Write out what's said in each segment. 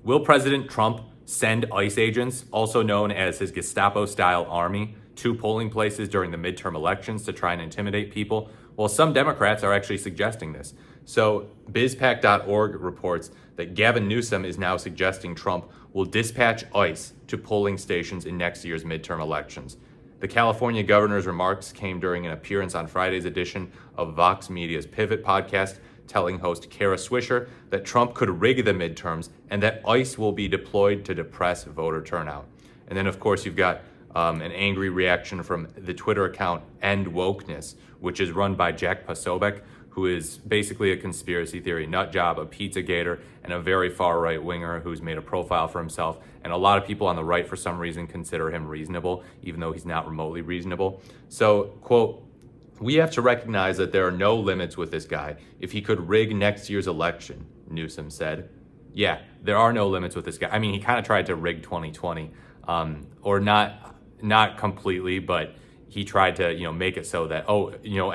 Will President Trump send ICE agents, also known as his Gestapo-style army, to polling places during the midterm elections to try and intimidate people? Well, some Democrats are actually suggesting this. So BizPac.org reports that Gavin Newsom is now suggesting Trump will dispatch ICE to polling stations in next year's midterm elections. The California governor's remarks came during an appearance on Friday's edition of Vox Media's Pivot podcast, telling host Kara Swisher that Trump could rig the midterms and that ICE will be deployed to depress voter turnout. And then, of course, you've got an angry reaction from the Twitter account End Wokeness, which is run by Jack Posobiec, who is basically a conspiracy theory nut job, a Pizzagator, and a very far right winger who's made a profile for himself. And a lot of people on the right, for some reason, consider him reasonable, even though he's not remotely reasonable. So, quote, "We have to recognize that there are no limits with this guy. If he could rig next year's election," Newsom said. Yeah, there are no limits with this guy. I mean, he kind of tried to rig 2020, or not completely, but he tried to, make it so that,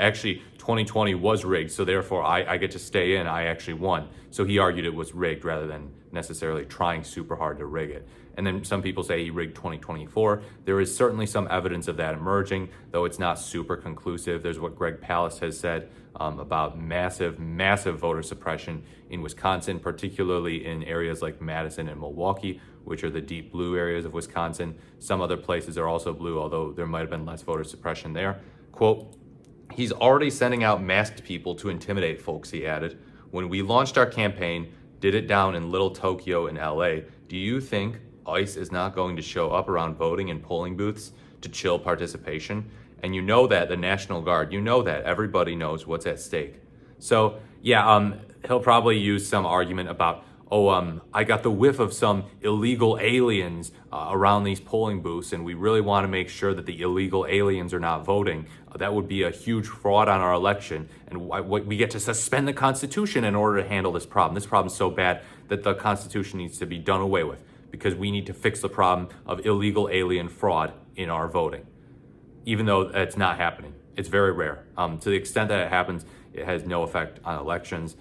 actually 2020 was rigged, so therefore I get to stay in, I actually won. So he argued it was rigged rather than necessarily trying super hard to rig it. And then some people say he rigged 2024. There is certainly some evidence of that emerging, though it's not super conclusive. There's what Greg Palast has said about massive voter suppression in Wisconsin, particularly in areas like Madison and Milwaukee, which are the deep blue areas of Wisconsin. Some other places are also blue, although there might have been less voter suppression there. Quote, "He's already sending out masked people to intimidate folks," he added. "When we launched our campaign, did it down in Little Tokyo in LA, do you think ICE is not going to show up around voting and polling booths to chill participation? And you know that, the National Guard, that everybody knows what's at stake." So yeah, he'll probably use some argument about, I got the whiff of some illegal aliens around these polling booths, and we really want to make sure that the illegal aliens are not voting. That would be a huge fraud on our election, and we get to suspend the Constitution in order to handle this problem. This problem is so bad that the Constitution needs to be done away with, because we need to fix the problem of illegal alien fraud in our voting, even though it's not happening. It's very rare. To the extent that it happens, it has no effect on elections.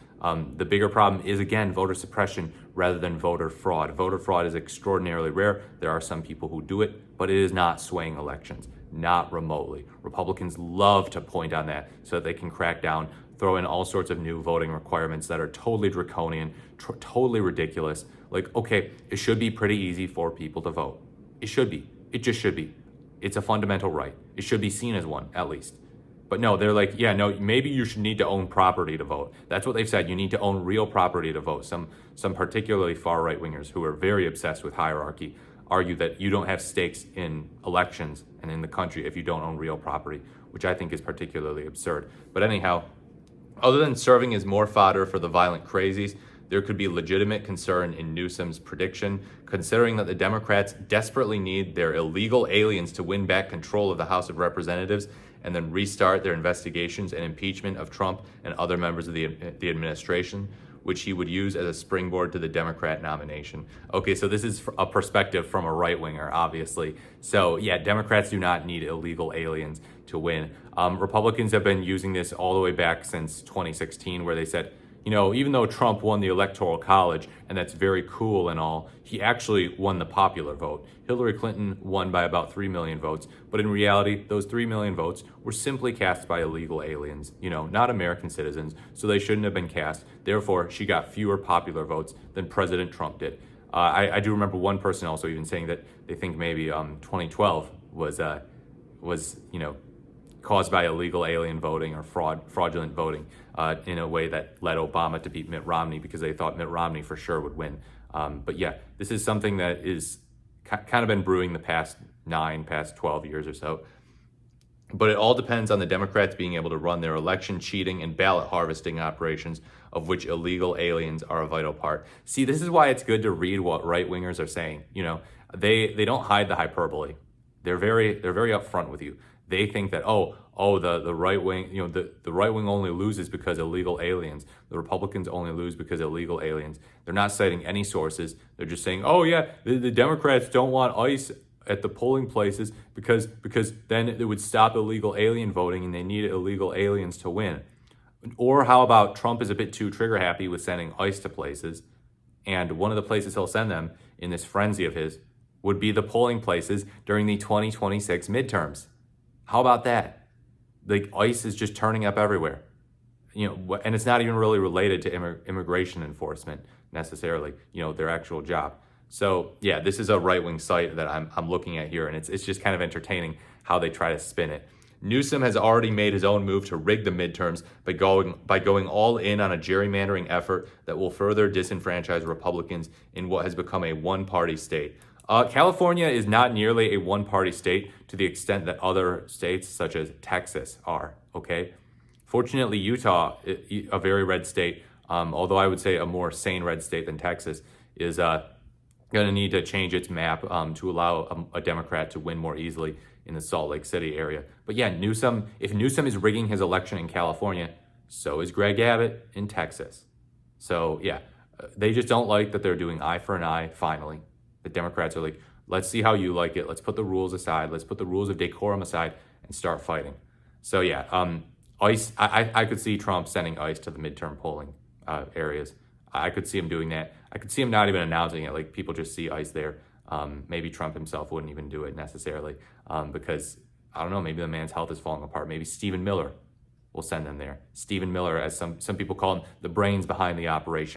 The bigger problem is, again, voter suppression rather than voter fraud. Voter fraud is extraordinarily rare. There are some people who do it, but it is not swaying elections, not remotely. Republicans love to point on that so that they can crack down, throw in all sorts of new voting requirements that are totally draconian, totally ridiculous. Like, okay, it should be pretty easy for people to vote. It should be. It just should be. It's a fundamental right. It should be seen as one, at least. But no, they're like, yeah, no, maybe you should need to own property to vote. That's what they've said. You need to own real property to vote. Some particularly far right wingers who are very obsessed with hierarchy argue that you don't have stakes in elections and in the country if you don't own real property, which I think is particularly absurd. But anyhow, other than serving as more fodder for the violent crazies, there could be legitimate concern in Newsom's prediction, considering that the Democrats desperately need their illegal aliens to win back control of the House of Representatives and then restart their investigations and impeachment of Trump and other members of the administration, which he would use as a springboard to the Democrat nomination. Okay, so this is a perspective from a right-winger, obviously. So yeah, Democrats do not need illegal aliens to win. Republicans have been using this all the way back since 2016, where they said, even though Trump won the Electoral College, and that's very cool and all, he actually won the popular vote. Hillary Clinton won by about 3 million votes, but in reality, those 3 million votes were simply cast by illegal aliens, not American citizens, so they shouldn't have been cast. Therefore, she got fewer popular votes than President Trump did. I do remember one person also even saying that they think maybe 2012 was caused by illegal alien voting or fraudulent voting in a way that led Obama to beat Mitt Romney because they thought Mitt Romney for sure would win. But yeah, this is something that is kind of been brewing the past 12 years or so. But it all depends on the Democrats being able to run their election cheating and ballot harvesting operations, of which illegal aliens are a vital part. See, this is why it's good to read what right-wingers are saying. They don't hide the hyperbole. They're very upfront with you. They think that, the right wing, the right wing only loses because illegal aliens. The Republicans only lose because illegal aliens. They're not citing any sources. They're just saying, the Democrats don't want ICE at the polling places because then it would stop illegal alien voting and they need illegal aliens to win. Or how about Trump is a bit too trigger happy with sending ICE to places? And one of the places he'll send them in this frenzy of his would be the polling places during the 2026 midterms. How about that? Like ICE is just turning up everywhere. And it's not even really related to immigration enforcement necessarily, their actual job. So yeah, this is a right-wing site that I'm looking at here, and it's just kind of entertaining how they try to spin it. Newsom has already made his own move to rig the midterms by going all in on a gerrymandering effort that will further disenfranchise Republicans in what has become a one-party state. California is not nearly a one-party state to the extent that other states such as Texas are, okay? Fortunately, Utah, a very red state, although I would say a more sane red state than Texas, is going to need to change its map to allow a Democrat to win more easily in the Salt Lake City area. But yeah, if Newsom is rigging his election in California, so is Greg Abbott in Texas. So yeah, they just don't like that they're doing eye for an eye, finally. The Democrats are like, let's see how you like it. Let's put the rules aside. Let's put the rules of decorum aside and start fighting. So yeah, ICE, I could see Trump sending ICE to the midterm polling areas. I could see him doing that. I could see him not even announcing it. Like people just see ICE there. Maybe Trump himself wouldn't even do it necessarily because, I don't know, maybe the man's health is falling apart. Maybe Stephen Miller will send them there. Stephen Miller, as some people call him, the brains behind the operation.